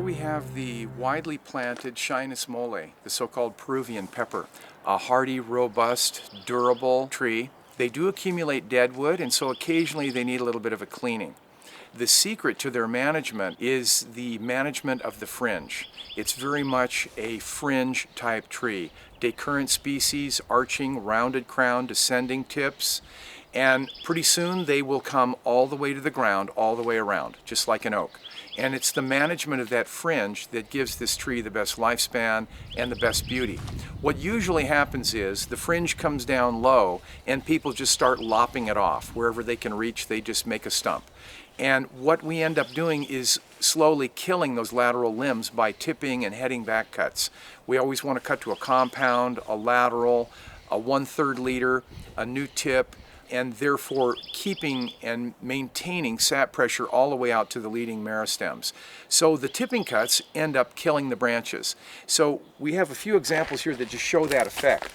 we have the widely planted Schinus Molle, the so-called Peruvian pepper, a hardy, robust, durable tree. They do accumulate deadwood, and so occasionally they need a little bit of a cleaning. The secret to their management is the management of the fringe. It's very much a fringe type tree. Decurrent species, arching, rounded crown, descending tips, and pretty soon they will come all the way to the ground, all the way around, just like an oak. And it's the management of that fringe that gives this tree the best lifespan and the best beauty. What usually happens is the fringe comes down low and people just start lopping it off. Wherever they can reach, they just make a stump. And what we end up doing is slowly killing those lateral limbs by tipping and heading back cuts. We always want to cut to a compound, a lateral, a 1/3 leader, a new tip, and therefore keeping and maintaining sap pressure all the way out to the leading meristems. So the tipping cuts end up killing the branches. So we have a few examples here that just show that effect.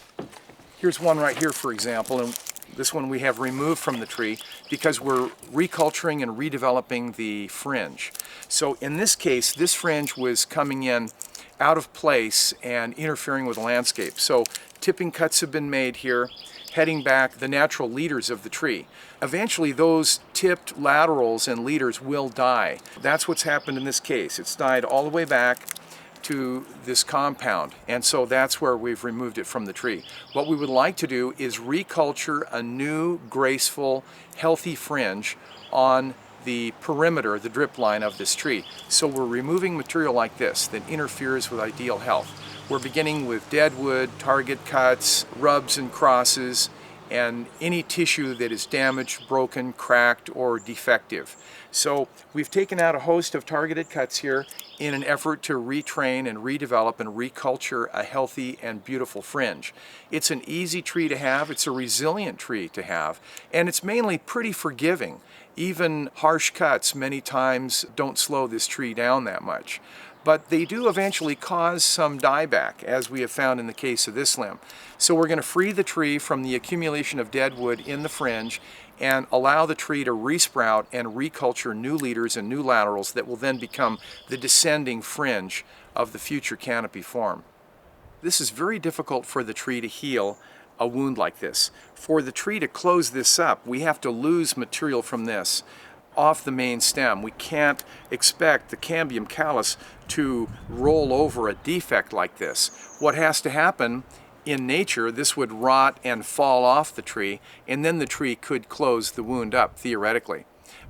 Here's one right here, for example, and this one we have removed from the tree because we're reculturing and redeveloping the fringe. So in this case, this fringe was coming in out of place and interfering with the landscape. So tipping cuts have been made here, heading back the natural leaders of the tree. Eventually those tipped laterals and leaders will die. That's what's happened in this case. It's died all the way back to this compound, and so that's where we've removed it from the tree. What we would like to do is reculture a new, graceful, healthy fringe on the perimeter, the drip line of this tree. So we're removing material like this that interferes with ideal health. We're beginning with deadwood, target cuts, rubs and crosses, and any tissue that is damaged, broken, cracked, or defective. So we've taken out a host of targeted cuts here in an effort to retrain and redevelop and reculture a healthy and beautiful fringe. It's an easy tree to have, it's a resilient tree to have, and it's mainly pretty forgiving. Even harsh cuts many times don't slow this tree down that much. But they do eventually cause some dieback, as we have found in the case of this limb. So we're going to free the tree from the accumulation of deadwood in the fringe and allow the tree to resprout and reculture new leaders and new laterals that will then become the descending fringe of the future canopy form. This is very difficult for the tree to heal a wound like this. For the tree to close this up, we have to lose material from this off the main stem. We can't expect the cambium callus to roll over a defect like this. What has to happen in nature, this would rot and fall off the tree, and then the tree could close the wound up, theoretically.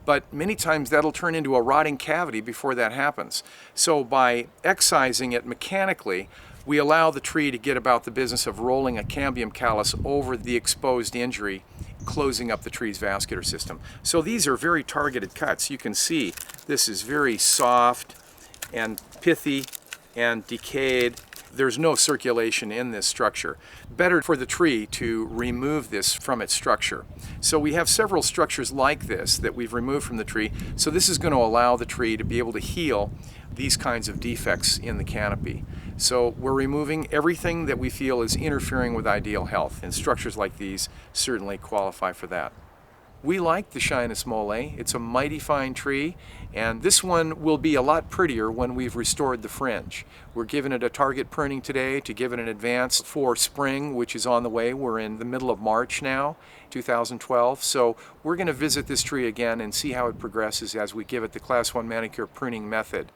But many times that'll turn into a rotting cavity before that happens. So by excising it mechanically, we allow the tree to get about the business of rolling a cambium callus over the exposed injury, closing up the tree's vascular system. So these are very targeted cuts. You can see this is very soft and pithy and decayed. There's no circulation in this structure. Better for the tree to remove this from its structure. So we have several structures like this that we've removed from the tree. So this is going to allow the tree to be able to heal these kinds of defects in the canopy. So we're removing everything that we feel is interfering with ideal health, and structures like these certainly qualify for that. We like the Schinus Molle. It's a mighty fine tree, and this one will be a lot prettier when we've restored the fringe. We're giving it a target pruning today to give it an advance for spring, which is on the way. We're in the middle of March now, 2012, so we're going to visit this tree again and see how it progresses as we give it the Class 1 manicure pruning method.